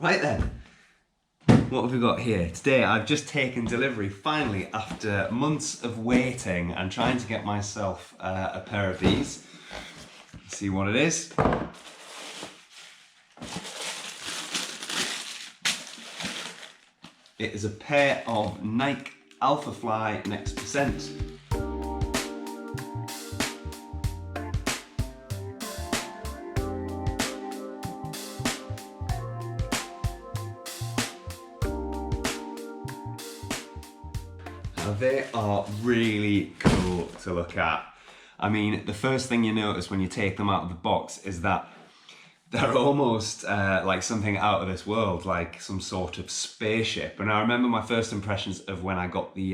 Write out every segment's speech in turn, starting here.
Right then, what have we got here? Today I've just taken delivery, finally, after months of waiting and trying to get myself a pair of these. Let's see what it is. It is a pair of Nike Alphafly Next %. Now they are really cool to look at. I mean, the first thing you notice when you take them out of the box is that they're almost like something out of this world, like some sort of spaceship. And I remember my first impressions of when I got the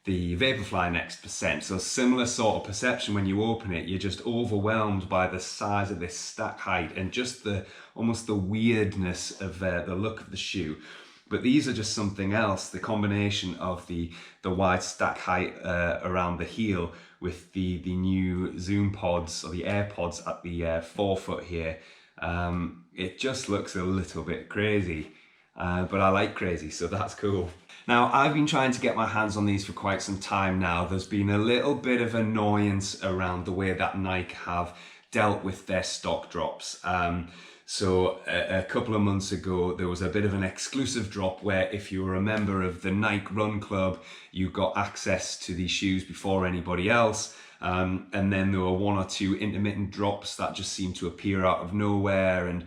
Vaporfly Next %. So similar sort of perception when you open it. You're just overwhelmed by the size of this stack height and just almost the weirdness of the look of the shoe. But these are just something else. The combination of the wide stack height around the heel with the new Zoom pods or the Air pods at the forefoot here, it just looks a little bit crazy. But I like crazy, so that's cool. Now, I've been trying to get my hands on these for quite some time now. There's been a little bit of annoyance around the way that Nike have dealt with their stock drops. So a couple of months ago, there was a bit of an exclusive drop where if you were a member of the Nike Run Club, you got access to these shoes before anybody else. And then there were one or two intermittent drops that just seemed to appear out of nowhere. And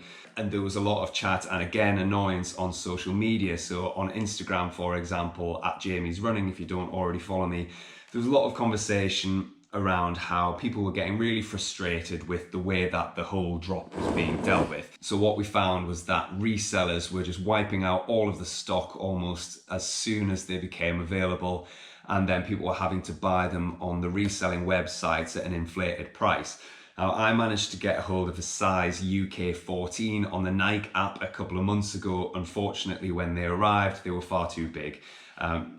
there was a lot of chat and again, annoyance on social media. So on Instagram, for example, at Jamie's Running, if you don't already follow me, there was a lot of conversation around how people were getting really frustrated with the way that the whole drop was being dealt with. So what we found was that resellers were just wiping out all of the stock almost as soon as they became available, and then people were having to buy them on the reselling websites at an inflated price. Now, I managed to get a hold of a size UK 14 on the Nike app a couple of months ago. Unfortunately, when they arrived, they were far too big.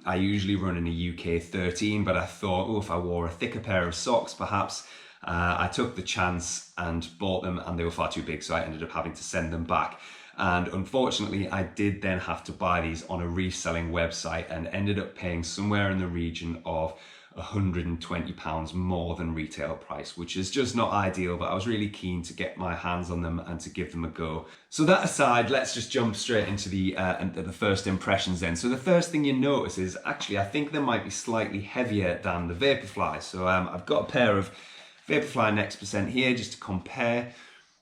I usually run in a UK 13, but I thought, oh, if I wore a thicker pair of socks, perhaps. I took the chance and bought them, and they were far too big, so I ended up having to send them back. And unfortunately, I did then have to buy these on a reselling website and ended up paying somewhere in the region of £120 more than retail price, which is just not ideal, but I was really keen to get my hands on them and to give them a go. So that aside, let's just jump straight into the first impressions then. So the first thing you notice is actually, I think they might be slightly heavier than the Vaporfly. So I've got a pair of Vaporfly Next % here just to compare.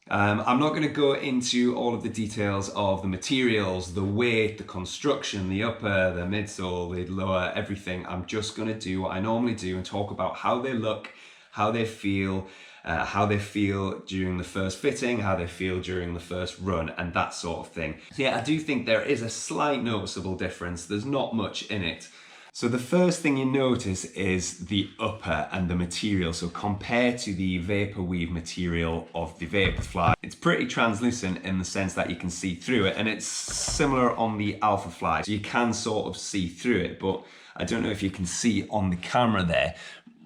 I'm not going to go into all of the details of the materials, the weight, the construction, the upper, the midsole, the lower, everything. I'm just going to do what I normally do and talk about how they look, how they feel during the first fitting, how they feel during the first run, and that sort of thing. So yeah, I do think there is a slight noticeable difference. There's not much in it. So the first thing you notice is the upper and the material. So compared to the vapor weave material of the Vaporfly, it's pretty translucent in the sense that you can see through it, and it's similar on the Alphafly. So you can sort of see through it, but I don't know if you can see on the camera there.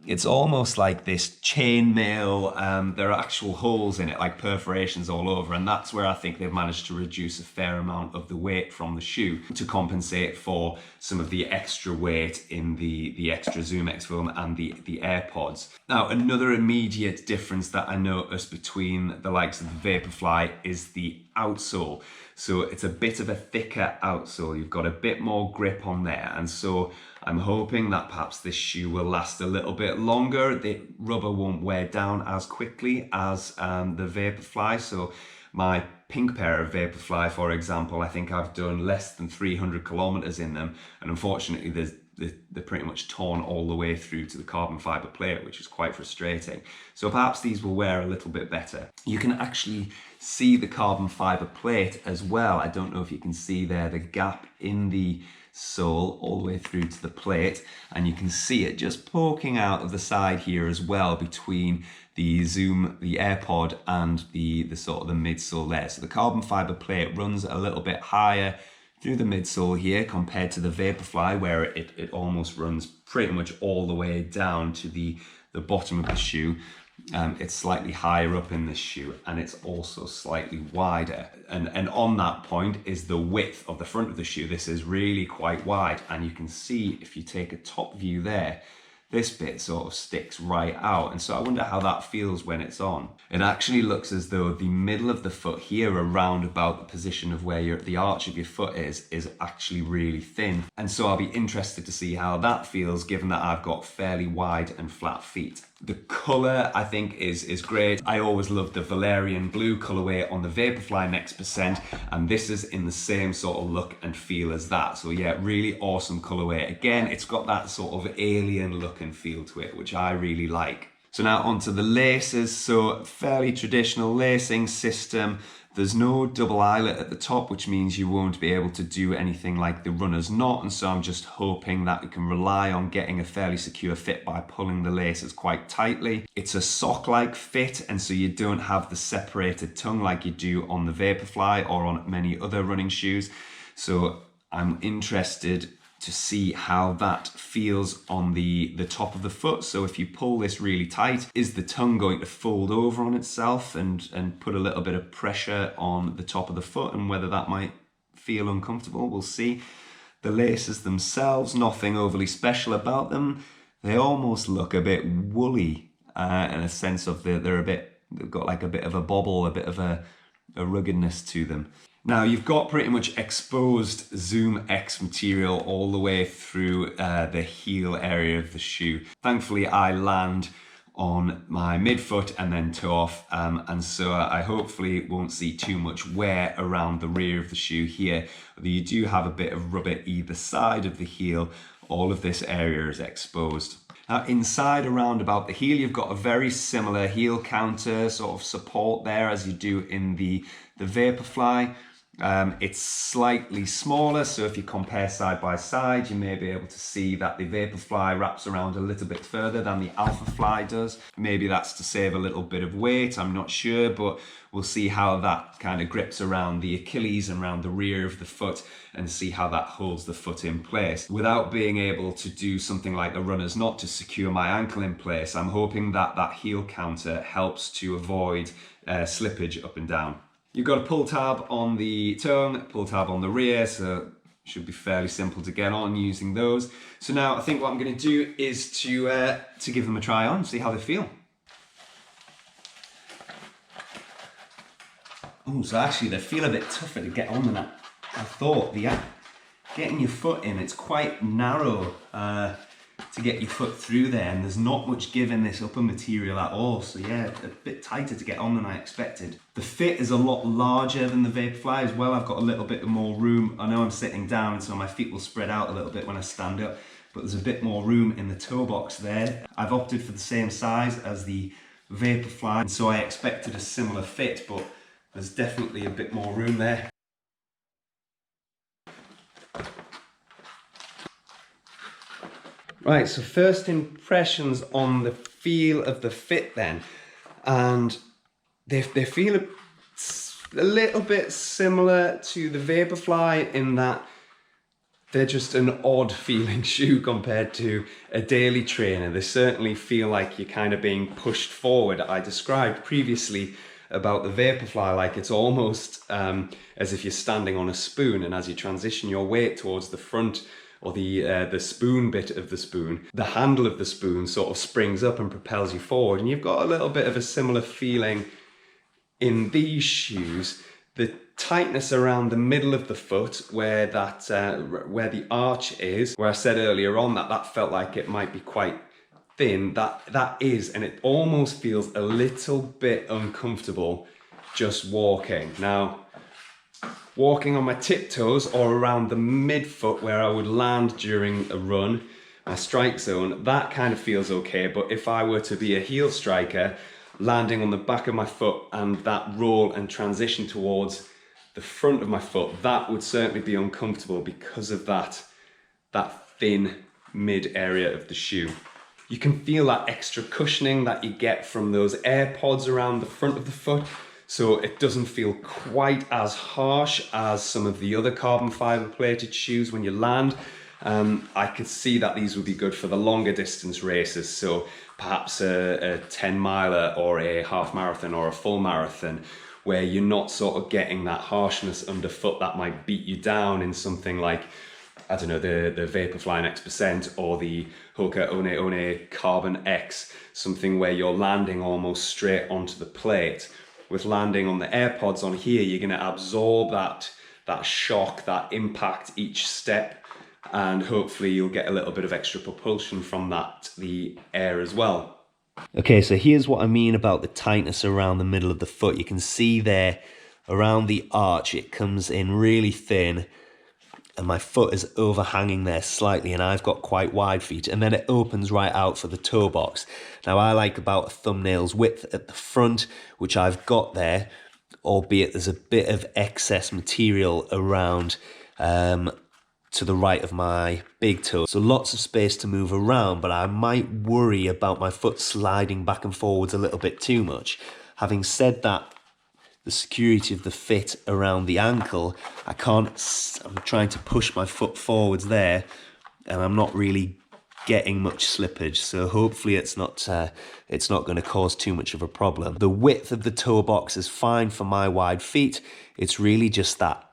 It's almost like this chainmail, there are actual holes in it, like perforations all over, and that's where I think they've managed to reduce a fair amount of the weight from the shoe to compensate for some of the extra weight in the extra Zoom X foam and the AirPods. Now, another immediate difference that I noticed between the likes of the Vaporfly is the outsole. So it's a bit of a thicker outsole. You've got a bit more grip on there, and so I'm hoping that perhaps this shoe will last a little bit longer. The rubber won't wear down as quickly as the Vaporfly. So my pink pair of Vaporfly, for example, I think I've done less than 300 kilometers in them, and unfortunately they're pretty much torn all the way through to the carbon fiber plate, which is quite frustrating. So perhaps these will wear a little bit better. You can actually see the carbon fiber plate as well. I don't know if you can see there the gap in the sole all the way through to the plate, and you can see it just poking out of the side here as well between the AirPod and the sort of the midsole there. So the carbon fiber plate runs a little bit higher through the midsole here compared to the Vaporfly, where it almost runs pretty much all the way down to the bottom of the shoe. It's slightly higher up in this shoe, and it's also slightly wider. And on that point is the width of the front of the shoe. This is really quite wide, and you can see if you take a top view there, this bit sort of sticks right out. And so I wonder how that feels when it's on. It actually looks as though the middle of the foot here, around about the position of where the arch of your foot is actually really thin. And so I'll be interested to see how that feels, given that I've got fairly wide and flat feet. The colour I think is great. I always loved the Valerian blue colourway on the Vaporfly Next Percent, and this is in the same sort of look and feel as that. So yeah, really awesome colourway. Again, it's got that sort of alien look and feel to it, which I really like. So now onto the laces. So fairly traditional lacing system. There's no double eyelet at the top, which means you won't be able to do anything like the runner's knot. And so I'm just hoping that you can rely on getting a fairly secure fit by pulling the laces quite tightly. It's a sock-like fit, and so you don't have the separated tongue like you do on the Vaporfly or on many other running shoes. So I'm interested to see how that feels on the top of the foot. So if you pull this really tight, is the tongue going to fold over on itself and put a little bit of pressure on the top of the foot, and whether that might feel uncomfortable, we'll see. The laces themselves, nothing overly special about them. They almost look a bit woolly in a sense of they've got like a bit of a bobble, a bit of a ruggedness to them. Now you've got pretty much exposed Zoom X material all the way through the heel area of the shoe. Thankfully I land on my midfoot and then toe off, and so I hopefully won't see too much wear around the rear of the shoe here. Although you do have a bit of rubber either side of the heel, all of this area is exposed. Now inside around about the heel, you've got a very similar heel counter sort of support there as you do in the Vaporfly. It's slightly smaller, so if you compare side by side, you may be able to see that the Vaporfly wraps around a little bit further than the Alphafly does. Maybe that's to save a little bit of weight, I'm not sure, but we'll see how that kind of grips around the Achilles and around the rear of the foot, and see how that holds the foot in place. Without being able to do something like the runner's knot to secure my ankle in place, I'm hoping that that heel counter helps to avoid slippage up and down. You've got a pull tab on the tongue, pull tab on the rear, so it should be fairly simple to get on using those. So now I think what I'm going to do is to give them a try on, see how they feel. Oh, so actually they feel a bit tougher to get on than I thought. Getting your foot in, it's quite narrow to get your foot through there, and there's not much give in this upper material at all. So yeah, a bit tighter to get on than I expected. The fit is a lot larger than the Vaporfly as well. I've got a little bit more room. I know I'm sitting down, so my feet will spread out a little bit when I stand up, but there's a bit more room in the toe box there. I've opted for the same size as the Vaporfly, and so I expected a similar fit, but there's definitely a bit more room there. Right, so first impressions on the feel of the fit then, and they feel a little bit similar to the Vaporfly in that they're just an odd feeling shoe compared to a daily trainer. They certainly feel like you're kind of being pushed forward. I described previously about the Vaporfly like it's almost as if you're standing on a spoon, and as you transition your weight towards the front, or the spoon bit of the spoon, the handle of the spoon sort of springs up and propels you forward, and you've got a little bit of a similar feeling in these shoes. The tightness around the middle of the foot, where that where the arch is, where I said earlier on that felt like it might be quite thin, that is, and it almost feels a little bit uncomfortable just walking. Now, walking on my tiptoes or around the midfoot where I would land during a run, my strike zone, that kind of feels okay. But if I were to be a heel striker, landing on the back of my foot and that roll and transition towards the front of my foot, that would certainly be uncomfortable because of that thin mid area of the shoe. You can feel that extra cushioning that you get from those AirPods around the front of the foot. So it doesn't feel quite as harsh as some of the other carbon fiber plated shoes when you land. I could see that these would be good for the longer distance races, so perhaps a 10 miler or a half marathon or a full marathon, where you're not sort of getting that harshness underfoot that might beat you down in something like, I don't know, the Vaporfly Next% or the Hoka One One Carbon X, something where you're landing almost straight onto the plate. With landing on the AirPods on here, you're going to absorb that shock, that impact each step, and hopefully you'll get a little bit of extra propulsion from the air as well. Okay, so here's what I mean about the tightness around the middle of the foot. You can see there around the arch, it comes in really thin, and my foot is overhanging there slightly, and I've got quite wide feet, and then it opens right out for the toe box. Now I like about a thumbnail's width at the front, which I've got there, albeit there's a bit of excess material around to the right of my big toe. So lots of space to move around, but I might worry about my foot sliding back and forwards a little bit too much. Having said that, the security of the fit around the ankle, I'm trying to push my foot forwards there, and I'm not really getting much slippage, so hopefully it's not going to cause too much of a problem. The width of the toe box is fine for my wide feet. It's really just that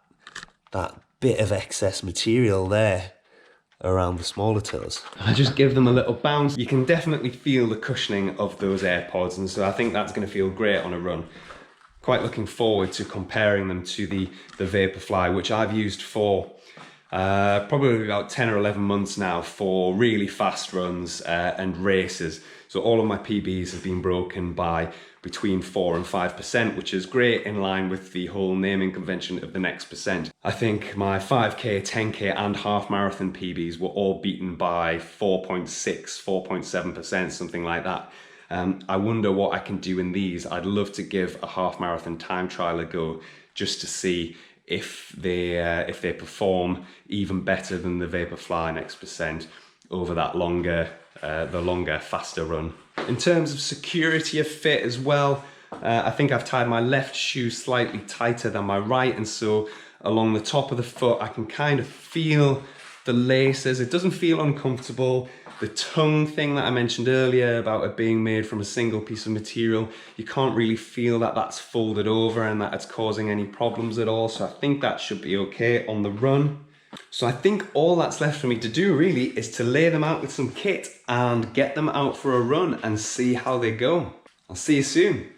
bit of excess material there around the smaller toes. I just give them a little bounce. You can definitely feel the cushioning of those AirPods, and so I think that's going to feel great on a run. Quite looking forward to comparing them to the Vaporfly, which I've used for probably about 10 or 11 months now for really fast runs and races. So all of my PBs have been broken by between 4 and 5%, which is great, in line with the whole naming convention of the Next%. I think my 5K, 10K and half marathon PBs were all beaten by 4.6, 4.7%, something like that. I wonder what I can do in these. I'd love to give a half marathon time trial a go, just to see if they perform even better than the Vaporfly Next% over that longer, faster run. In terms of security of fit as well, I think I've tied my left shoe slightly tighter than my right, and so along the top of the foot I can kind of feel the laces. It doesn't feel uncomfortable. The tongue thing that I mentioned earlier about it being made from a single piece of material, you can't really feel that that's folded over and that it's causing any problems at all, so I think that should be okay on the run. So I think all that's left for me to do really is to lay them out with some kit and get them out for a run and see how they go. I'll see you soon.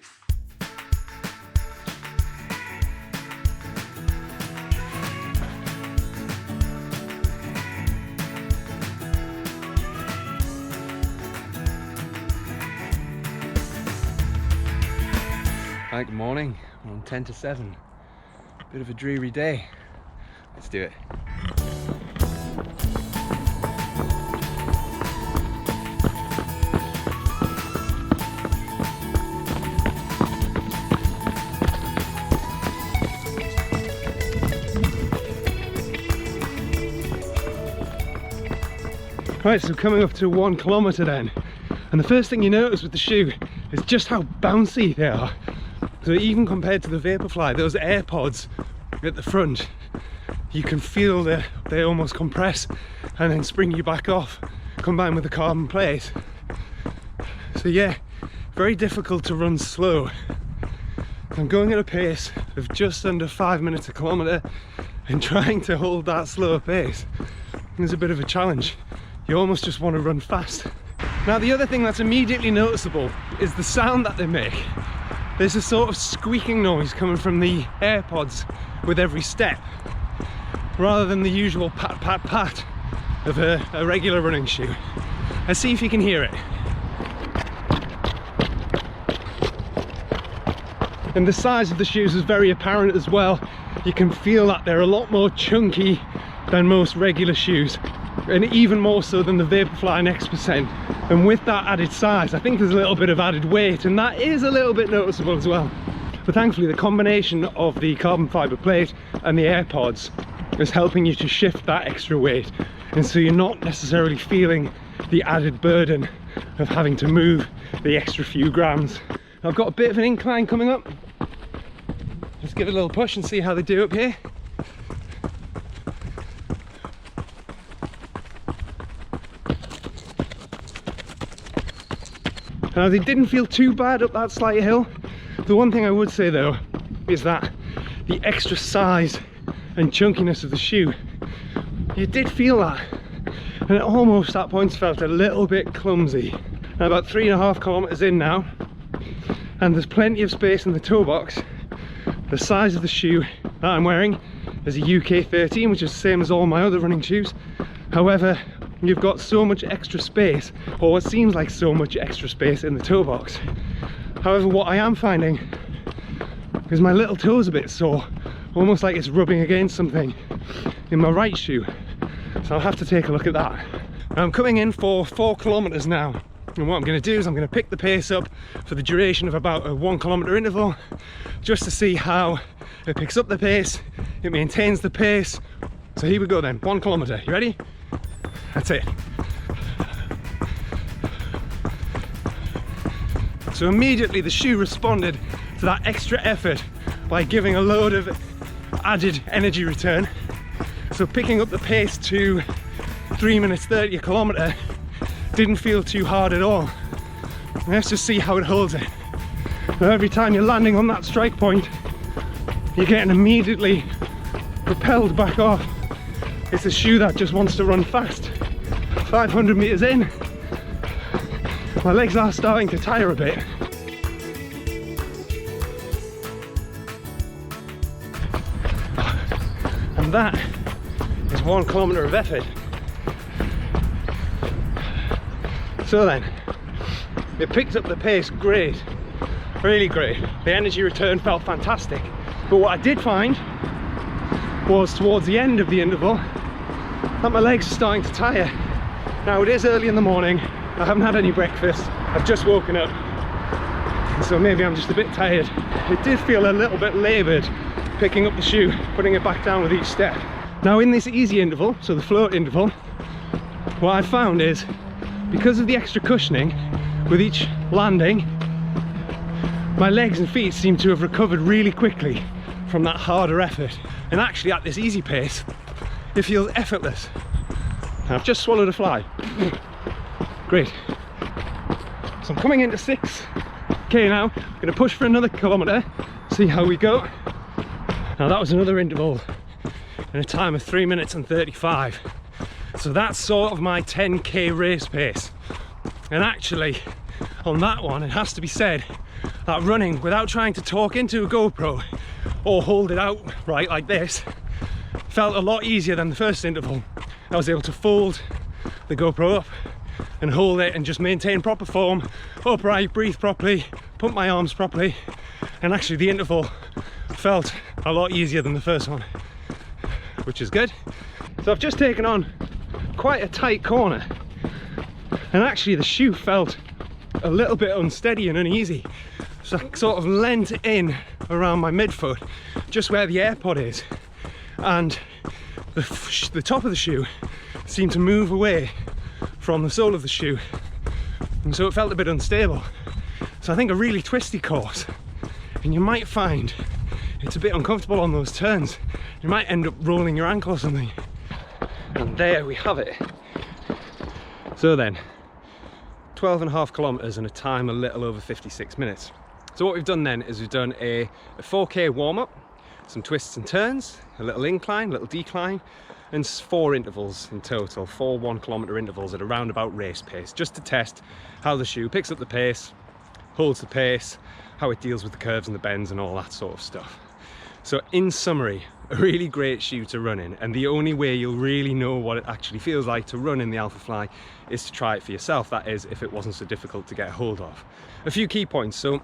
Right, good morning. We're on 10 to 7. Bit of a dreary day. Let's do it. Right, so coming up to 1 kilometre then, and the first thing you notice with the shoe is just how bouncy they are. So even compared to the Vaporfly, those AirPods at the front, you can feel that they almost compress and then spring you back off, combined with the carbon plate. So yeah, very difficult to run slow. I'm going at a pace of just under 5 minutes a kilometre, and trying to hold that slow pace is a bit of a challenge. You almost just want to run fast. Now the other thing that's immediately noticeable is the sound that they make. There's a sort of squeaking noise coming from the AirPods with every step, rather than the usual pat pat pat of a regular running shoe. Let's see if you can hear it. And the size of the shoes is very apparent as well. You can feel that they're a lot more chunky than most regular shoes, and even more so than the Vaporfly Next%. And with that added size, I think there's a little bit of added weight, and that is a little bit noticeable as well. But thankfully the combination of the carbon fibre plate and the AirPods is helping you to shift that extra weight, and so you're not necessarily feeling the added burden of having to move the extra few grams. I've got a bit of an incline coming up. Let's give it a little push and see how they do up here. Now they didn't feel too bad up that slight hill. The one thing I would say though is that the extra size and chunkiness of the shoe, you did feel that, and it almost at points felt a little bit clumsy. I'm about 3.5 kilometers in now, and there's plenty of space in the toe box. The size of the shoe that I'm wearing is a UK 13, which is the same as all my other running shoes. However, you've got so much extra space, or what seems like so much extra space in the toe box. However, what I am finding is my little toe's a bit sore, almost like it's rubbing against something in my right shoe. So I'll have to take a look at that. I'm coming in for 4 kilometers now. And what I'm going to do is I'm going to pick the pace up for the duration of about a 1 kilometer interval, just to see how it picks up the pace, it maintains the pace. So here we go then, 1 kilometer. You ready? That's it. So immediately the shoe responded to that extra effort by giving a load of added energy return. So picking up the pace to 3 minutes 30 a kilometer didn't feel too hard at all. Let's just see how it holds it. Now every time you're landing on that strike point, you're getting immediately propelled back off. It's a shoe that just wants to run fast. 500 meters in, my legs are starting to tire a bit. And that is 1 kilometer of effort. So then, it picked up the pace great, really great. The energy return felt fantastic. But what I did find was towards the end of the interval that my legs are starting to tire. Now it is early in the morning, I haven't had any breakfast, I've just woken up, so maybe I'm just a bit tired. It did feel a little bit laboured picking up the shoe, putting it back down with each step. Now in this easy interval, so the float interval, what I found is, because of the extra cushioning with each landing, my legs and feet seem to have recovered really quickly from that harder effort. And actually at this easy pace, it feels effortless. Now, I've just swallowed a fly. Great. So I'm coming into 6k now. I'm going to push for another kilometer, see how we go. Now that was another interval in a time of 3 minutes and 35. So that's sort of my 10k race pace. And actually, on that one, it has to be said that running without trying to talk into a GoPro or hold it out right like this felt a lot easier than the first interval. I was able to fold the GoPro up and hold it and just maintain proper form, upright, breathe properly, pump my arms properly, and actually the interval felt a lot easier than the first one, which is good. So I've just taken on quite a tight corner, and actually the shoe felt a little bit unsteady and uneasy, so I sort of leant in around my midfoot, just where the AirPod is, and the top of the shoe seemed to move away from the sole of the shoe, and so it felt a bit unstable. So I think a really twisty course, and you might find it's a bit uncomfortable on those turns. You might end up rolling your ankle or something. And there we have it. So then, 12.5 kilometers in a time a little over 56 minutes. So what we've done then is we've done a 4k warm-up, some twists and turns, a little incline, a little decline, and 4 intervals in total, 4 1 kilometer intervals at a roundabout race pace, just to test how the shoe picks up the pace, holds the pace, how it deals with the curves and the bends and all that sort of stuff. So in summary, a really great shoe to run in, and the only way you'll really know what it actually feels like to run in the Alphafly is to try it for yourself. That is, if it wasn't so difficult to get a hold of. A few key points. So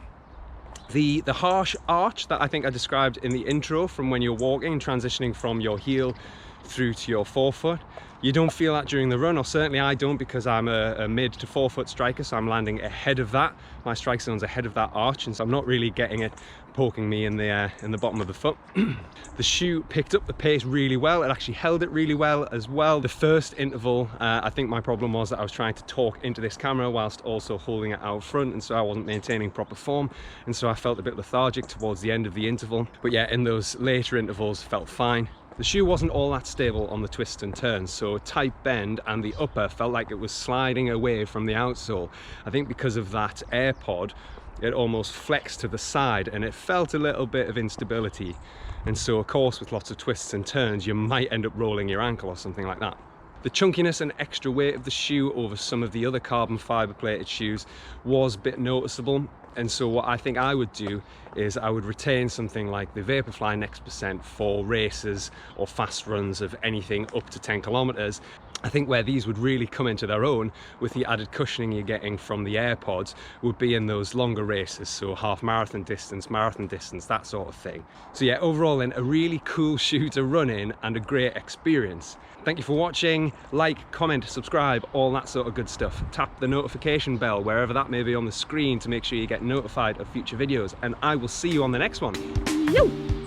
the harsh arch that I think I described in the intro, from when you're walking, transitioning from your heel through to your forefoot, you don't feel that during the run, or certainly I don't, because I'm a mid to forefoot striker, so I'm landing ahead of that. My strike zone's ahead of that arch, and so I'm not really getting it poking me in the bottom of the foot. The shoe picked up the pace really well. It actually held it really well as well. The first interval, I think my problem was that I was trying to talk into this camera whilst also holding it out front, and so I wasn't maintaining proper form, and so I felt a bit lethargic towards the end of the interval. But yeah, in those later intervals, felt fine. The shoe wasn't all that stable on the twists and turns, so tight bend and the upper felt like it was sliding away from the outsole. I think because of that AirPod, it almost flexed to the side and it felt a little bit of instability. And so of course with lots of twists and turns, you might end up rolling your ankle or something like that. The chunkiness and extra weight of the shoe over some of the other carbon fiber plated shoes was a bit noticeable. And so what I think I would do is I would retain something like the Vaporfly Next % for races or fast runs of anything up to 10 kilometers. I think where these would really come into their own with the added cushioning you're getting from the AirPods would be in those longer races, so half marathon distance, that sort of thing. So yeah, overall then, a really cool shoe to run in and a great experience. Thank you for watching. Like, comment, subscribe, all that sort of good stuff. Tap the notification bell wherever that may be on the screen to make sure you get notified of future videos, and I will see you on the next one. Yo!